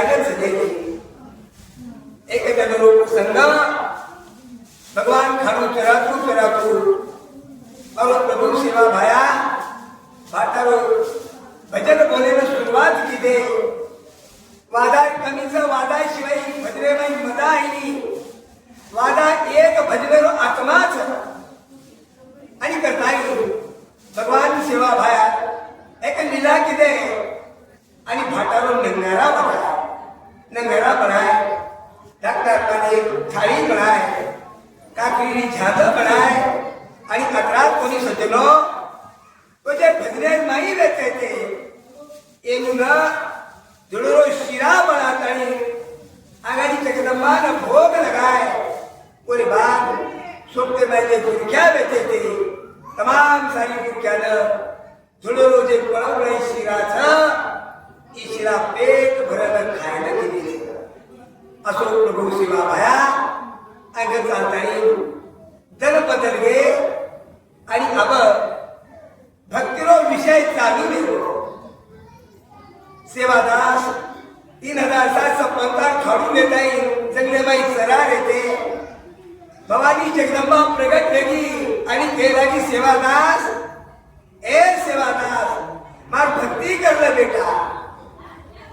जागन सजे एक जन रूप संग भगवान खानु चरातु चरातु और प्रभु सेवा भाया भाटारो भजन बोलेला सुरुवात की दे वादा कमीचं वादा शिवाय भजने नाही मदा आईनी वादा एक भजनेरो आत्माच आणि करता येईल भगवान सेवा भाया एक लीला की दे आणि भाटारो नंगारा बनाय डॉक्टर पाने थाळी बनाय काकरी झाद बनाय आणि अकरात कोणी सजनो तो जे भजने नाही देते ते येऊन जुडरो शिरा बनातानी आगाडी जगदंबान भोग लगाय ओरे बाप सोपते मायले गुरख्या बेते ते तमाम सारी गुरख्यानं जुडरो जे पळवलंय शिराचं ई शिरा पेट भरलं खायला दिली असो प्रभू सेवा भाया अंग चालतानी जन बदलगे आणि अब भक्तिरो विषय चालू देतो सेवादास 3750 खाडून देता येईल जगलेबाई सरार येते भवानी जगदंबा प्रगट लगी आणि ते लागी सेवादास ए सेवादास मार भक्ती करलं बेटा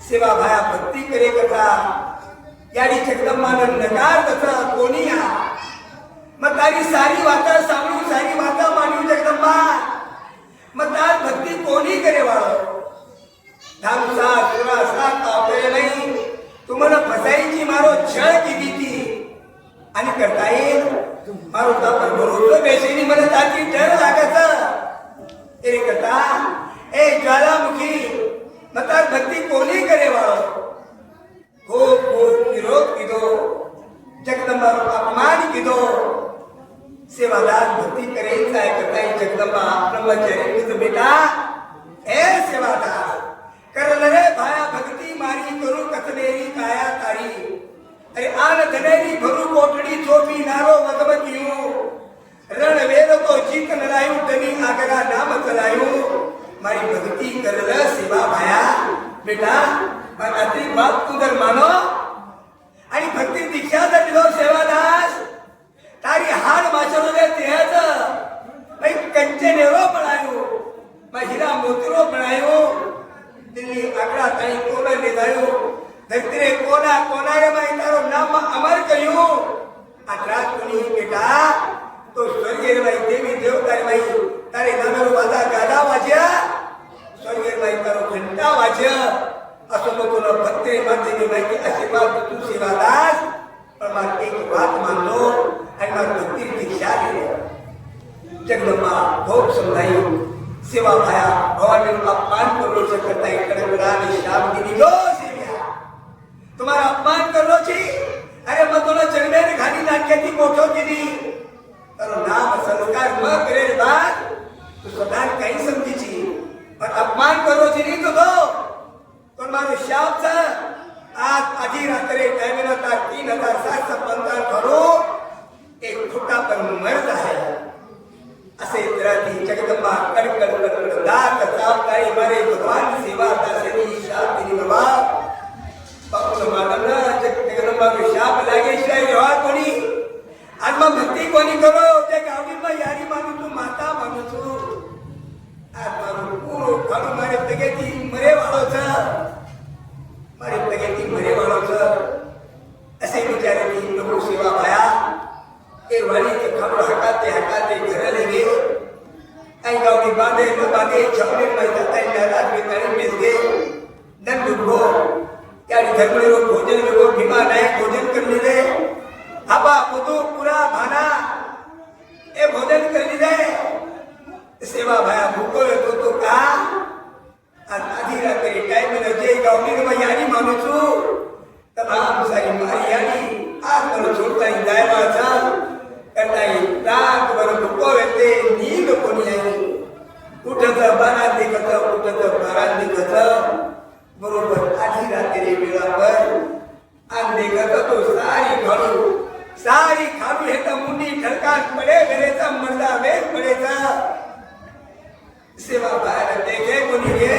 सेवा भाया भक्ती करे कथा याडी जगदंबानं नकार कथा कोणी हा मग तारी सारी वाता सांगू सारी वाता मानू जगदंबा मग तार भक्ती कोणी करे वाळो धामसा सुरासा कापले नाही तुम्हाला फसायची मारो छळ किती ती आणि करता येईल मारो तापर भरोसा बेशेनी मला ताची डर लागायचं ए कथा ए ज्वालामुखी मतार भक्ती कोणी करे वाळो खूप खूप निरोध किदो जगदंबा अपमान किदो सेवादार भक्ती करेल काय करता येईल जगदंबा ब्रह्मचारी बेटा ए सेवादार करल रे भाया भक्ती मारी करू कथनेरी काया तारी अरे आन धनेरी भरू कोठडी चोपी नारो वगमकियो रण वेद तो जीत नरायु तनी आगरा नाम चलायु मारी भक्ती करल सेवा भाया बेटा पण अति बात तू जर मानो आणि भक्ती दीक्षा जर दिलो सेवादास तारी हाड माचरो रे तेज भाई कंचे नेरो बनायो महिला मोतिरो बनायो दिल्ली आगरा ताई कोना ले जायो धरतीरे कोना कोना रे माई तारो नाम अमर कयो आगरा कोनी बेटा तो स्वर्गीय माई देवी देवता माई तारे नामेरो वादा गादा वाज्या स्वर्गीय माई तारो घंटा वाज्या असो तुला भक्ती मातेनी माई आशीर्वाद तू सेवादास पण मला एक बात मानलो आणि मला भक्ती दीक्षा दिली जगदंबा भोग समजाई सेवा भाया भवानी अपमान करो से करता है कड़कड़ा ने शाम की निगो सेविया तुम्हारा अपमान करो छी अरे मत तो चलने ने खाली नाटके की कोठो की दी तर नाम संस्कार म करे बात तो स्वतः काही समजी छी पर अपमान करो छी नहीं तो दो पण मारो शाप चा आज आधी रात्री टाइम ना ता 3750 करो एक फुटा पर मर्द है असे इतराती जगदंबा कडकड कडकड दात चापताई मारे भगवान सेवा दासनी शाप दिली बाबा बापून मानना जगदंबा को शाप लागे शिवाय रहा कोणी आत्मा भक्ती कोणी करो ते गावडीमा यारी मानू तू माता मानू तू आत्मा पूरो खाडू मारे तगेती मरे वाळोच मारे तगेती मरे वाळोच असे विचारती प्रभू सेवा भाया ए वाली के खाडू हकाते घर लेगे आई गावडी बांधे तो बांधे छपने में जाता है महाराज में तड़ी में गए दंड भो यारी धर्मले रो भोजन में वो भीमा नायक भोजन कर ले रे हबा पुतु पूरा भाना ए भोजन कर ले रे सेवा भाया भूको तो का आधी रात्री टाइम में जे गावडी में यारी मानू छु तमाम सारी मारी यारी आज मला छोड़ता ही दायवा था करता ही रात भर भूको रहते नींद कोनी आई उठत बारा दिखत उठत बारा दिखत बरोबर आधी रात्री वेळावर आन देखत तो सारी खाडू हे तर मुंडी ठडकात पडे घरेचा मर्दा वेग पडेचा सेवा बाहेर देखे कोणी घे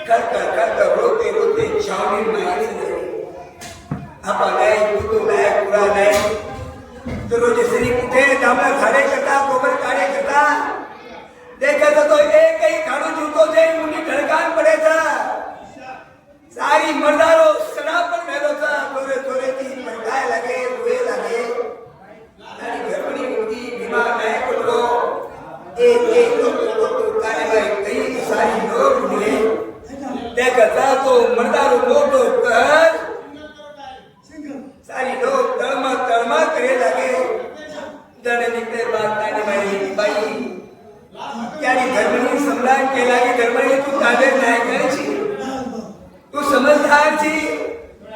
करता रोते छावणी माहिती जांभळा झाडे करता गोबर काढे करता देखाचा तो एकही काढू जुतो जय मुनी ढळकान पडायचा सारी मर्दारो सडा पण मेलोचा थोडे थोडे ती पडकाय लागे रुळे लागे आणि घरपणी मुलगी भीमा नाही पडलो एक तो काने बाई कई सारी लोक मिले देखाचा तो मर्दारो मोठो कर सारी लोक तळमा करे लागे दड निघते बात बाई त्याने धर्मनी सम्राट केला की धर्मनी तू ताबे नाही करायची तू समझदार छी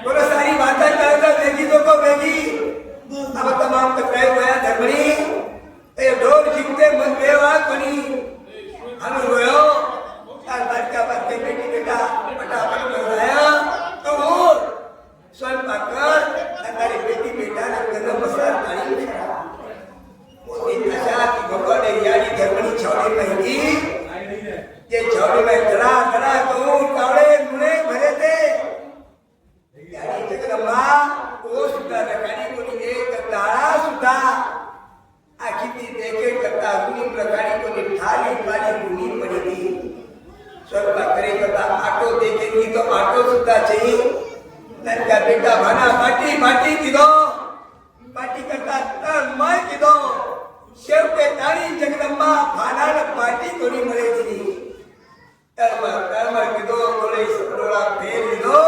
बोलो सारी बातें करता वेगी तो को वेगी अब तमाम कतराई होया धर्मनी ए ढोल जिंकते मन बेवा कोनी हम रोयो तार बात का बात बेटी बेटा फटाफट लगाया तो वो स्वयं कर तारी बेटी बेटा ने कदम मसाल पानी खा वो दिन आशा की भगवान यानी धर्मनी छौड़ी महंगी ये छौड़ी में धड़ा धड़ा तो कावड़े मुने भरे थे यानी जगदंबा वो सुद्धा रखानी कोणी एक ताळा सुद्धा आखी ती देखे करता गुणी रखानी कोणी थाली पाली गुणी पड़ी थी स्वयं करे करता आटो देखेगी तो आटो सुद्धा चाहिए ननका बेटा भाना पाटी पाटी कीधो पाटी करता तर मैं कीधो शेवटे तारी जगदंबा भाना पाटी कोणी मळे थी कर्म कीधो बोले सपडोळा फेर लीधो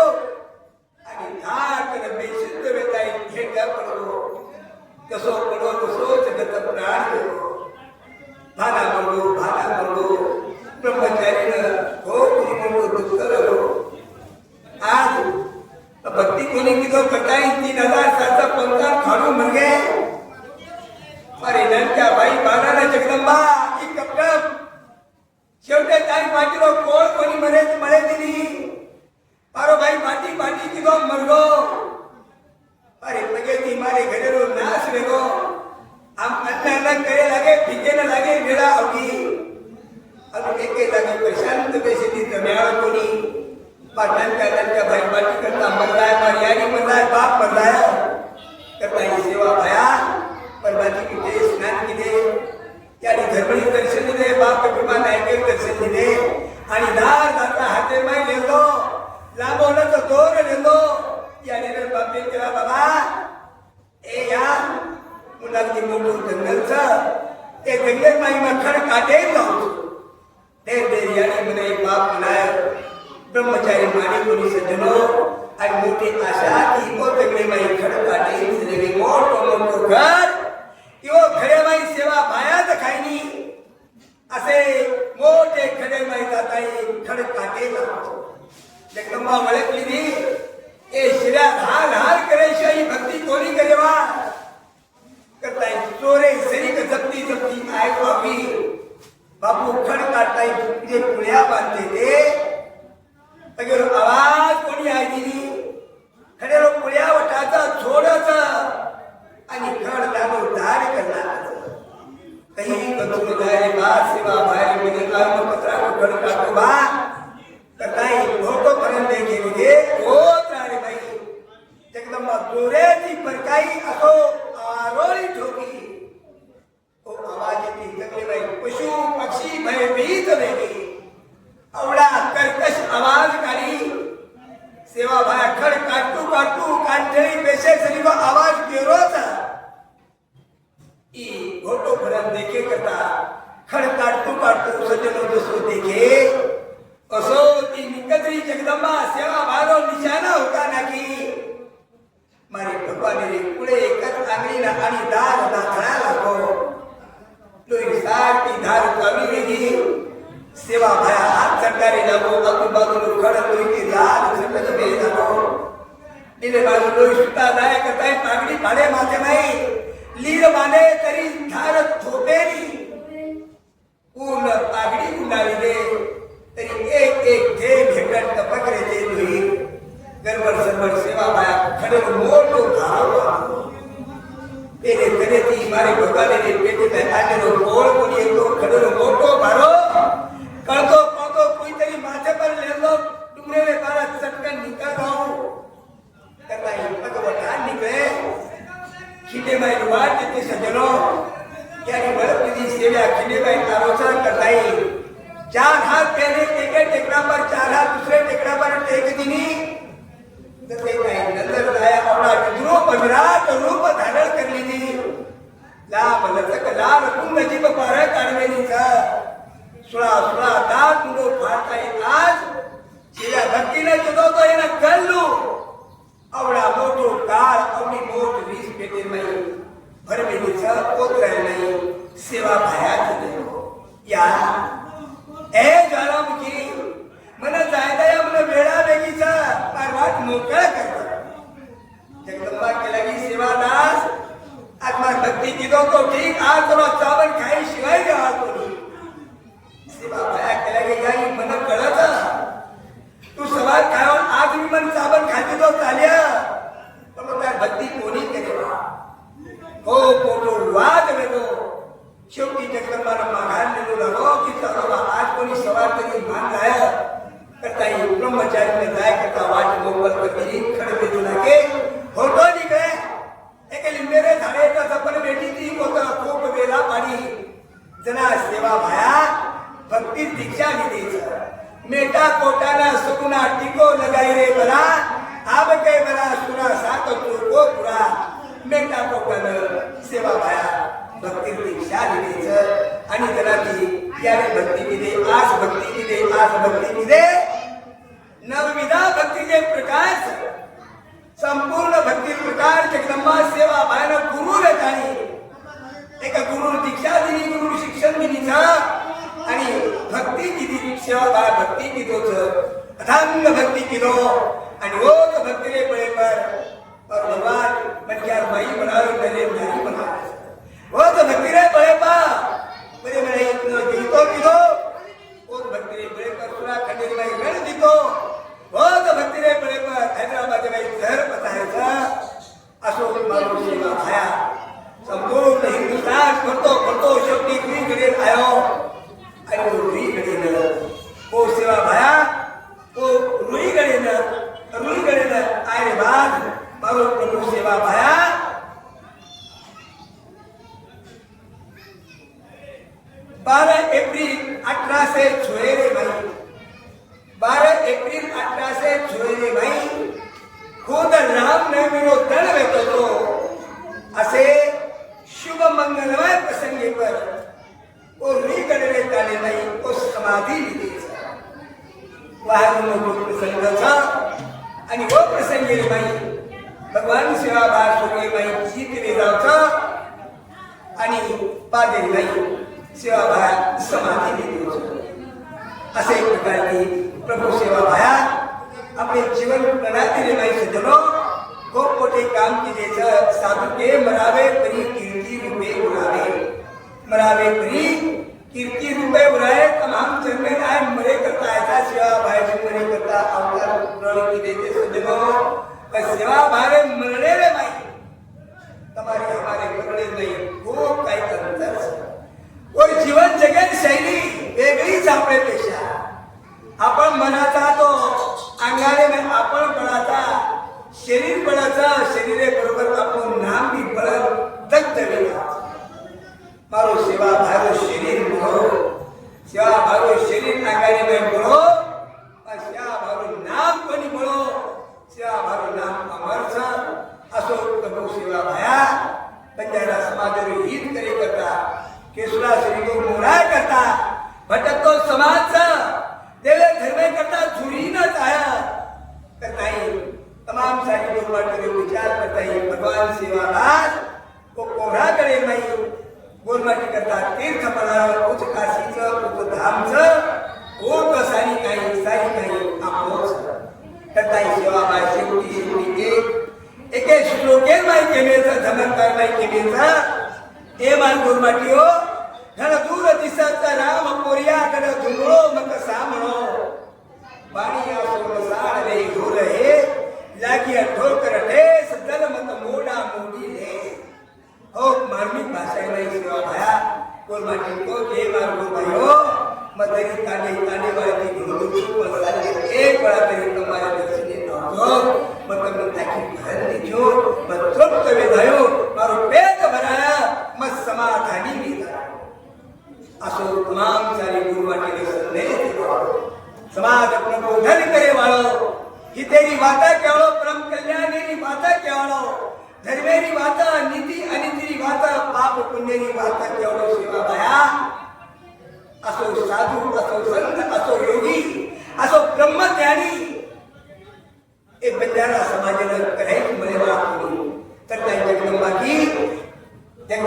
आणि धाक बेशुद्ध वेताई घेटा पडलो कसो पडो कसो जगत प्राण गेलो भाना पडलो ब्रह्मचारीनं हो कुणी म्हणतो दुःख झालो आज भक्ती कोणी कीधो कटाई 3000 सालचा पंचार खाणू मरगे अरे ननक्या बाई बाराना जगदंबा की कपडम शेवटे तारी पाटीलो कोण कोणी मळे दिली मारो भाई पाटी पाटी कीधो मरगो अरे लगे ती मारे घरेरो नाश रेगो हम अन्न करे लागे फीके न लागे मेरा होगी अब एके लागे परेशान तो बेसे दी तमेआळ कोणी ननका भाई पाटी करता मरलाय मर्यादी मरलाय बाप मरलाय करता ही सेवा भया परमाती की ते स्नान किदे त्याने धर्मणी दर्शन दिले बाप कृपा नायके दर्शन दिले आणि दार दाता हाते माय लेलो लांबवलं तर दोर लेलो याने तर बापे केला बाबा ए या मुलांनी मोठं जंगलचं ते जंगल माई मखड काटे जाऊ देर याने म्हणे बाप म्हणाय ब्रह्मचारी माने कोणी सज्जनो आणि मोठी आशा की ओ जंगले माई खड काटे जिलेबी मोठं घर किंवा खडेमाई सेवा बायात खायनी असे मोठे खडेमाई जाताई खड काटे जगदंबा वळखली नी ए शिऱ्या हाल हाल करेशाई भक्ती कोणी करेवा करताय चोरे सरीक जप्ती जप्ती आय बाबी बापू खड काटाई जे पुळ्या बांधते ते अगर आवाज कोणी आहे दिली खडेरो पुळ्या वटाचा छोडाचा आणि खड दानो धार करणार कहीं कतुल जाए बात सेवा भाई मेरे कर्म पत्रा को खड काटो बा कताई भोको परन देखे लगे ओ तारे भाई जगदंबा गोरेची परकाई असो आरोळी ठोकी ओ आवाज येती जगले बाई पशु पक्षी भयभीत वेगी आवडा कर्कश आवाज काढी सेवा भाया खड काटू काटू कांठळी पेशे सरीवा आवाज केरोचा ई घोटो भरन देखे करता खड काटू काटू सज्जनो दसो देखे असो ती निकतरी जगदंबा सेवा भारो निशाना होता नाकी मारी भगवान रे पुढे एकच आंगळीला आणि दार दाखला लागो लोई सारखी धार कमी वेगी सेवा भाया हात सरकारी लागो आजूबाजूला खड लोईची दार सगळं बेल लागो दिले बाजू लोई सुद्धा जाय करताय पागडी भाडे माथे नाही लीर बांधे तरी धार थोपेली पूर्ण पागडी गुंडाळी दे तरी एक एक जे भेटत टपकरे दे लोई गरबड सरबड सेवा भाया खडे मोठो भाव तेरे करे ती मारे भगवाने ने पेटे में आने रो कोळ कोणी येतो खडे मोठो भारो कळतो पातो कोणीतरी माथे पर लेलो डुंगरे बारा चटकन निकाल राहू करता भगवता निकले खिटे में वाट देते सजनो आवडा मोठो काळ आवडी मोठ वीज पेटे नाही भरमेलीचा कोतराय नाही सेवा भायात या ए ज्वालामुखी मन जायदा या मन वेळा वेगीचा वाट मोकळा करता जगदंबा केला की सेवादास आत्मा भक्ती किदो तो ठीक आज तो चावल खाई शिवाय देवा कोणी सेवा भाया केला की याई मन कळत तू सवाल खाऊन आज मी मन चावल खाते तो चाल्या पण त्या भक्ती कोणी करेल हो पोटो वाद वेगो शेवटी जगदंबाला मागायला लागो की चालवा आज कोणी सवाल कधी मान लाया करता ही ब्रह्मचारी में जाय करता वाट मोकल कधी खडके देऊ लागे होतो निघे एक लिंबेरे झाडे तर सपन बेटी ती होत खूप वेळा पाणी जना सेवा भाया भक्ती दीक्षा दिली मेटा कोटाना सुकुना टिको लगाई रे बरा आब के बरा सुना सात को पुरा मेटा कोटाना सेवा भाया भक्ती दीक्षा दिली आणि जरा ती याने भक्ती दिली आज भक्ती दिली आज भक्ती दिली नवविधा भक्तीचे प्रकाश संपूर्ण भक्ती प्रकार जगदंबा सेवा भायन गुरु वेतानी एक गुरु दीक्षा दिली गुरु शिक्षण दिली आणि भक्ती दिली सेवा भाय भक्ती किदोच अथांग भक्ती किदो आणि ओत भक्ती रे पळेपर और भगवान म्हणजे बाई बनावे तले नाही बनावे ओत भक्ती रे पळेपा बरे म्हणे गीतो किदो ओत भक्ती रे पळेपर सुरा खंडेरी बाई गण दितो ओत भक्ती रे पळेपर हैदराबाद बाई घर पतायचा असो मारो सेवा भाया संपूर्ण हिंदुस्तान करतो शेवटी रुईकडे आयो आणि रुईकडे ओ सेवा भाया ओ रुईकडे आय बाद मारो प्रभू सेवा भाया 12 एप्रिल 1876 भाई 12 एप्रिल 1876 भाई खुद राम ने मेरो दल वेतो तो असे शुभ मंगलमय प्रसंगी पर वो रुईकडे ताले नाही वो समाधी लिहिली वाहन प्रसंगाचा आणि वो प्रसंगी बाई भगवान सेवा भार सोडले बाई जीतले जावचा आणि पादे बाई सेवा भाया समाधी लिहिली असे प्रकारची प्रभू सेवा भाया आपले जीवन प्रणाली बाई सजलो खूप मोठे काम केले साधू के मरावे तरी कीर्ती रूपे उरावे मरावे तरी कीर्ती रूपे उराए तमाम जन्मे आए मरे करता ऐसा सेवा भाई मरे करता अवतार प्रणाली देते सजनो पर सेवा भाई मरने रे भाई तुम्हारे हमारे मरने नहीं खूप काही अंतर और जीवन जगत शैली वेगळीच आपल्यापेक्षा आपण मनाचा तो अंगाने में आपण बळाचा शरीर बळाचा शरीरे बरोबर आपण नाम भी बळ दग्ध वेला मारो सेवा भारो शरीर बळो सेवा भारो शरीर अंगाने में बळो सेवा भारो नाम कोणी बळो सेवा भारो नाम अमरचा असो प्रभू सेवा भाया बंजारा समाज हित करे करता केसुरा श्री को मोराय करता भटकतो समाज देले धर्मे करता झुरी न आया करताई तमाम सारी लोग बाटे विचार करताई भगवान सेवादास को कोरा करे नाही गोलमाटी करता तीर्थ पडाव उच्च काशीचं उच्च धामचं ओट सारी काही आपोच करताई सेवा बाय शेवटी एक श्लोके माई केमेचं धमत्कार माई केमेचं ए मान गोलमाटी हो धन दूर दिसत राम कोरिया कड धुंगळो मक सामणो पाणी आसोल साड रे घोर हे लागी ठोकर ठेस दल मत मोडा मोडी ले हो मार्मिक भाषा में सेवा भाया गोलमाटी को जे मार गो भाइयो मदरी ताने वाली घोड़ू को एक बड़ा तेरे तुम्हारे दर्शने दो मतलब ताकि घर दिखो मत तृप्त वेदायो मारो पेट भराया मत समाधानी मिला असो तमाम सारी गुरुवाटी के संदेश समाज प्रबोधन करे वालो ही तेरी वाता केवळो परम कल्याणेरी वाता केवळो धर्मेरी वाता नीति अनितिरी वाता पाप पुण्यरी वाता केवळो सेवा भाया असो साधू असो संत असो योगी असो ब्रह्मज्ञानी ए बंजारा समाजन करे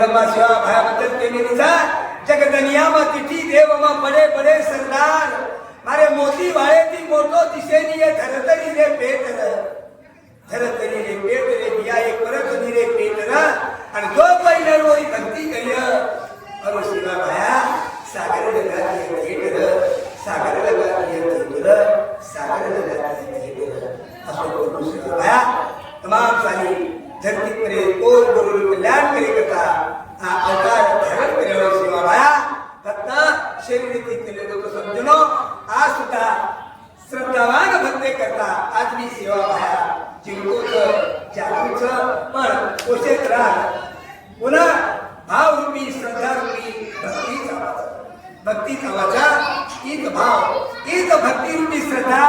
जगदंबा शिवा भयाबद्दल केलेली जा जगदनिया मा तिथी देव मा बडे बडे सरदार मारे मोती वाळे ती मोठो दिसेनी ये धरतरी रे पेट धरतरी रे पेट रे बिया एक परत रे पेट आणि जो पहिला रोई भक्ती करिय अरे शिवा भाया सागर लगा भेट सागर लगा भेट सागर लगा भेट असो बोलू शिवा भाया तमाम सारी धरती करे और गुरु कल्याण करे करता अवतार धारण करे शिवा भाया फक्त शरीर केले लोक समजूनो आज सुद्धा श्रद्धावान भक्ते करता आज मी सेवा भाया जिंकूच जागूच पण कोशेत राहा पुन्हा भाव रूपी श्रद्धा रूपी भक्तीचा वाचा ईत भाव ईत भक्ती रूपी श्रद्धा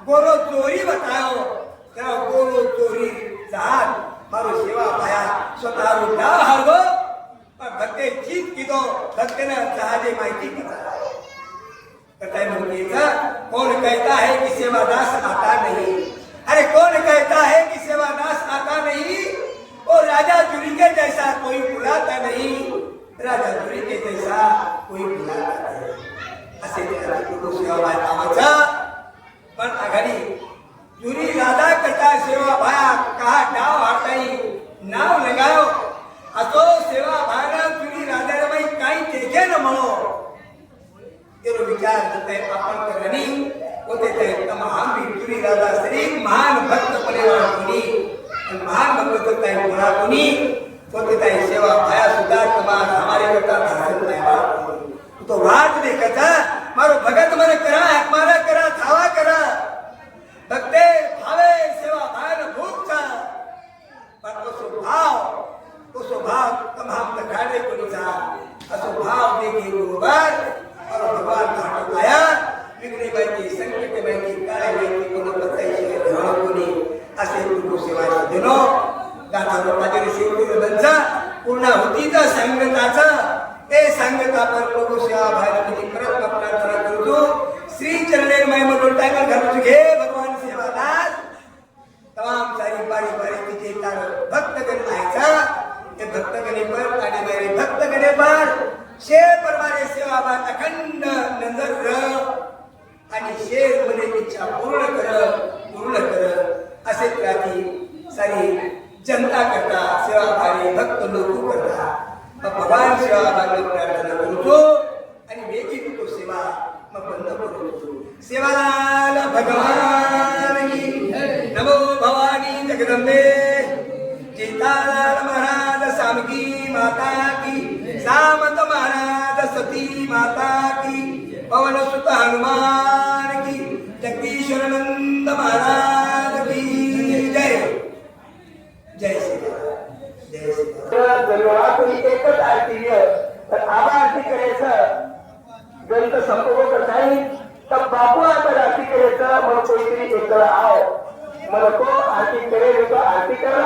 गोरो चोरी बताओ त्या गोरो चोरी जात मारो सेवा भाया स्वतः रुडा हारगो पण भक्ते जीत किदो भक्तेने जहाजे माहिती कथा कौन कहता है कि सेवादास आता नहीं अरे कौन कहता है कि सेवादास आता नहीं और राजा जुरी के जैसा कोई बुलाता नहीं राजा जुरी के जैसा कोई बुलाता नहीं असे सेवा भाया पण आघाडी जुरी राधा करता सेवा भाया कहा डाव हाताई नाव लगाओ असो सेवा भाया जुरी राधा रमाई काही देखे न म्हणो तेरो विचार करते आपण करणी होते ते तमाम जुरी राधा श्री महान भक्त परिवार कोणी महान भक्त ताई कोणा कोणी होते ताई सेवा भाया सुद्धा तमाम हमारे करता धारण नाही तो वाट देखता मारो भगत मन करा हमारा करा थावा करा भक्ते भावे सेवा भान भूखचा पण उसो भाव तमाम लखाडे कोणीचा असो भाव देखी बरोबर और भगवान घाट आया विघ्ने बाई संकट बाई काळे बाई कोण बतायचे धरण कोणी असे गुरु सेवा दिनो गाथा रोपाचे शिवपुर बंचा पूर्ण होतीचा संगताचा ए संगता पर प्रभू सेवा भाई किती परत प्रार्थना करतो श्री चरणे महिमा लोटायला घालून घे भगवान सेवादास तमाम सारी बारी बारी तिथे तार भक्तगण आयचा ते भक्तगणे पर आणि मेरे भक्तगणे पर शेर परमारे सेवा भाई अखंड नजर र आणि शेर मने इच्छा पूर्ण कर असे प्रार्थी सारी जनता करता सेवा भाई भक्त लोक करता भगवान सेवा भाई प्रार्थना करतो आणि वेगी तो सेवा मग बंद करतो सेवालाल भगवान की नमो भवानी जगदंबे सीताराम महाराज सामगी माता की सामंत महाराज सती माता की पवन सुत हनुमान की जगदीश्वरानंद महाराज की जय जय श्री जय श्री एकच आरती तर आबा आरती करायचं ग्रंथ संपूर्ण करताय तर बापू आता आरती करायचं मला कोणीतरी एक आव मला तो आरती करेल तो आरती करा